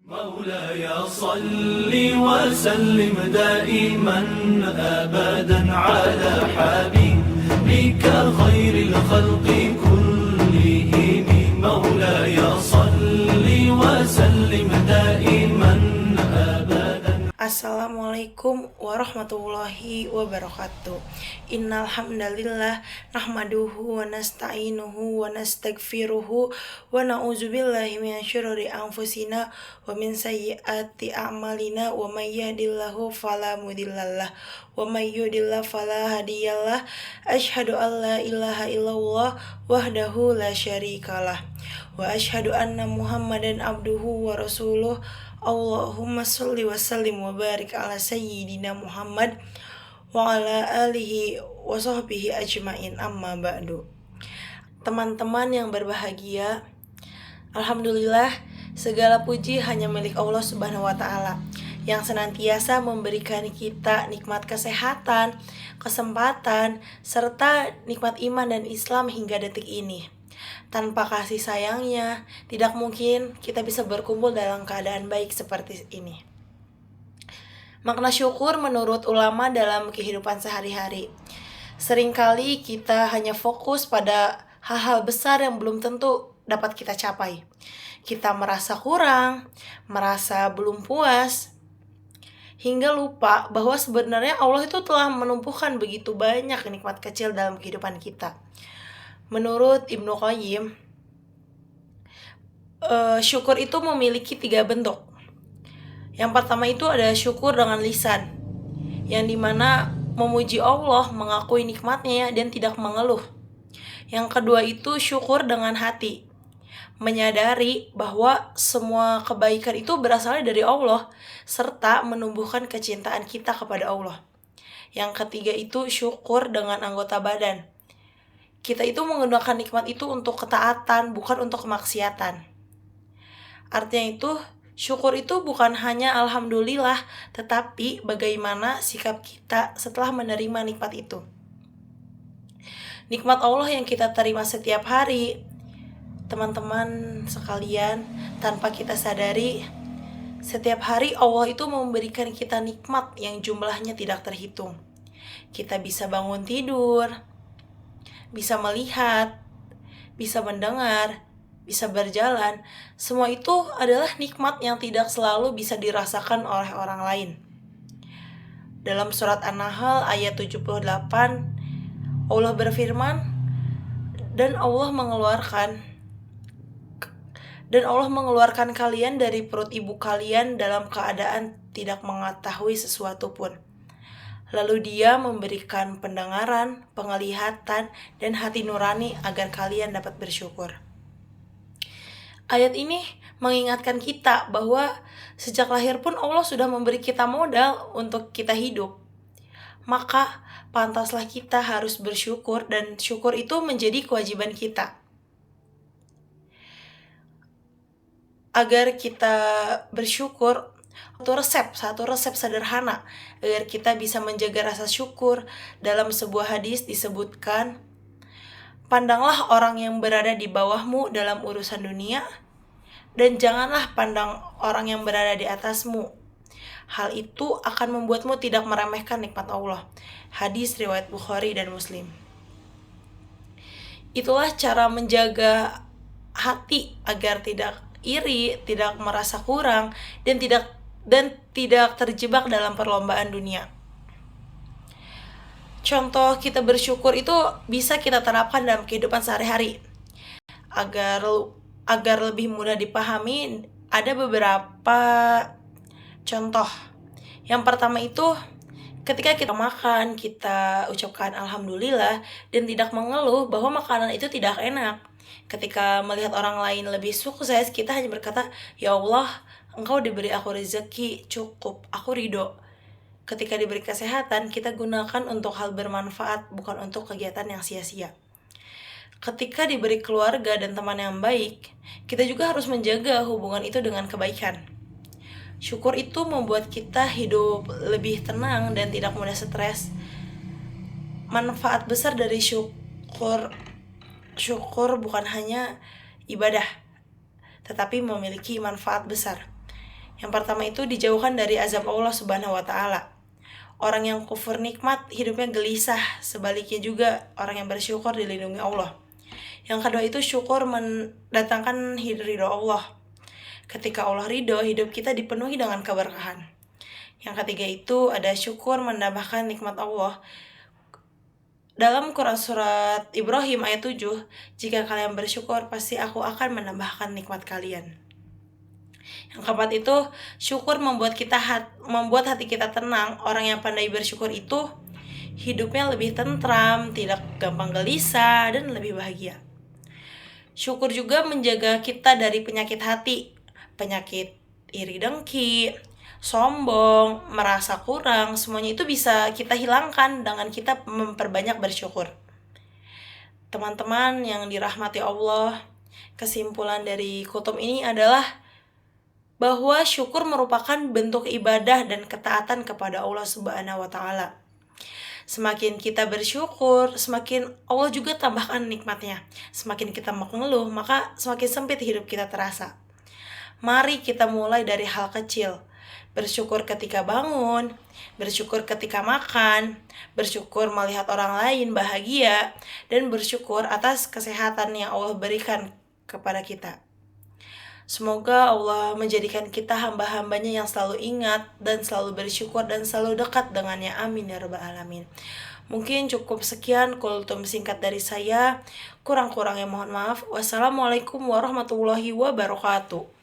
مولاي صل وسلم دائما أبدا على حبيبك خير الخلق كلهم مولاي صل وسلم دائما أبدا. Assalamualaikum warahmatullahi wabarakatuh. Innal hamdalillah nahmaduhu wa nasta'inuhu wa nastaghfiruhu wa na'udzubillahi minasyururi anfusina wa min sayyiati a'malina wa may yahdihillahu fala mudhillalah wa may yudlil fala hadiyalah. Asyhadu an la ilaha illallah wahdahu la syarikalah wa asyhadu anna Muhammadan abduhu wa rasuluh. Allahumma sholli wa sallim wa barik ala sayyidina Muhammad wa ala alihi wa sahbihi ajmain, amma ba'du. Teman-teman yang berbahagia, alhamdulillah segala puji hanya milik Allah Subhanahu wa taala yang senantiasa memberikan kita nikmat kesehatan, kesempatan, serta nikmat iman dan Islam hingga detik ini. Tanpa kasih sayangnya, tidak mungkin kita bisa berkumpul dalam keadaan baik seperti ini. Makna syukur menurut ulama dalam kehidupan sehari-hari. Seringkali kita hanya fokus pada hal-hal besar yang belum tentu dapat kita capai. Kita merasa kurang, merasa belum puas, hingga lupa bahwa sebenarnya Allah itu telah menumpukan begitu banyak nikmat kecil dalam kehidupan kita. Menurut Ibnu Qayyim, syukur itu memiliki 3 bentuk. Yang pertama itu ada syukur dengan lisan, yang dimana memuji Allah, mengakui nikmatnya dan tidak mengeluh. Yang kedua itu syukur dengan hati, menyadari bahwa semua kebaikan itu berasal dari Allah, serta menumbuhkan kecintaan kita kepada Allah. Yang ketiga itu syukur dengan anggota badan. Kita itu menggunakan nikmat itu untuk ketaatan, bukan untuk kemaksiatan. Artinya itu, syukur itu bukan hanya alhamdulillah, tetapi bagaimana sikap kita setelah menerima nikmat itu. Nikmat Allah yang kita terima setiap hari, teman-teman sekalian, tanpa kita sadari, setiap hari Allah itu memberikan kita nikmat yang jumlahnya tidak terhitung. Kita bisa bangun tidur, bisa melihat, bisa mendengar, bisa berjalan. Semua itu adalah nikmat yang tidak selalu bisa dirasakan oleh orang lain. Dalam surat An-Nahl ayat 78, Allah berfirman, dan Allah mengeluarkan kalian dari perut ibu kalian dalam keadaan tidak mengetahui sesuatu pun. Lalu Dia memberikan pendengaran, penglihatan, dan hati nurani agar kalian dapat bersyukur. Ayat ini mengingatkan kita bahwa sejak lahir pun Allah sudah memberi kita modal untuk kita hidup. Maka pantaslah kita harus bersyukur, dan syukur itu menjadi kewajiban kita. Agar kita bersyukur, satu resep sederhana agar kita bisa menjaga rasa syukur. Dalam sebuah hadis disebutkan, pandanglah orang yang berada di bawahmu dalam urusan dunia, dan janganlah pandang orang yang berada di atasmu. Hal itu akan membuatmu tidak meremehkan nikmat Allah. Hadis riwayat Bukhari dan Muslim. Itulah cara menjaga hati agar tidak iri, tidak merasa kurang, dan tidak terjebak dalam perlombaan dunia. Contoh kita bersyukur itu bisa kita terapkan dalam kehidupan sehari-hari. Agar lebih mudah dipahami, ada beberapa contoh. Yang pertama itu, ketika kita makan, kita ucapkan alhamdulillah dan tidak mengeluh bahwa makanan itu tidak enak. Ketika melihat orang lain lebih sukses, kita hanya berkata, ya Allah, Engkau diberi aku rezeki cukup, aku ridho. Ketika diberi kesehatan, kita gunakan untuk hal bermanfaat, bukan untuk kegiatan yang sia-sia. Ketika diberi keluarga dan teman yang baik, kita juga harus menjaga hubungan itu dengan kebaikan. Syukur itu membuat kita hidup lebih tenang dan tidak mudah stres. Manfaat besar dari syukur bukan hanya ibadah, tetapi memiliki manfaat besar. Yang pertama itu dijauhkan dari azab Allah Subhanahu wa taala. Orang yang kufur nikmat hidupnya gelisah, sebaliknya juga orang yang bersyukur dilindungi Allah. Yang kedua itu syukur mendatangkan ridho Allah. Ketika Allah ridho, hidup kita dipenuhi dengan keberkahan. Yang ketiga itu ada syukur menambahkan nikmat Allah. Dalam Quran surat Ibrahim ayat 7, jika kalian bersyukur, pasti aku akan menambahkan nikmat kalian. Yang keempat itu syukur membuat hati kita tenang. Orang yang pandai bersyukur itu hidupnya lebih tentram, tidak gampang gelisah, dan lebih bahagia. Syukur juga menjaga kita dari penyakit hati, penyakit iri dengki, sombong, merasa kurang. Semuanya itu bisa kita hilangkan dengan kita memperbanyak bersyukur. Teman-teman yang dirahmati Allah, kesimpulan dari kutub ini adalah bahwa syukur merupakan bentuk ibadah dan ketaatan kepada Allah Subhanahu wa taala. Semakin kita bersyukur, semakin Allah juga tambahkan nikmatnya. Semakin kita mengeluh, maka semakin sempit hidup kita terasa. Mari kita mulai dari hal kecil. Bersyukur ketika bangun, bersyukur ketika makan, bersyukur melihat orang lain bahagia, dan bersyukur atas kesehatan yang Allah berikan kepada kita. Semoga Allah menjadikan kita hamba-hambanya yang selalu ingat dan selalu bersyukur dan selalu dekat dengannya. Amin ya rabbal alamin. Mungkin cukup sekian kultum singkat dari saya. Kurang-kurangnya mohon maaf. Wassalamualaikum warahmatullahi wabarakatuh.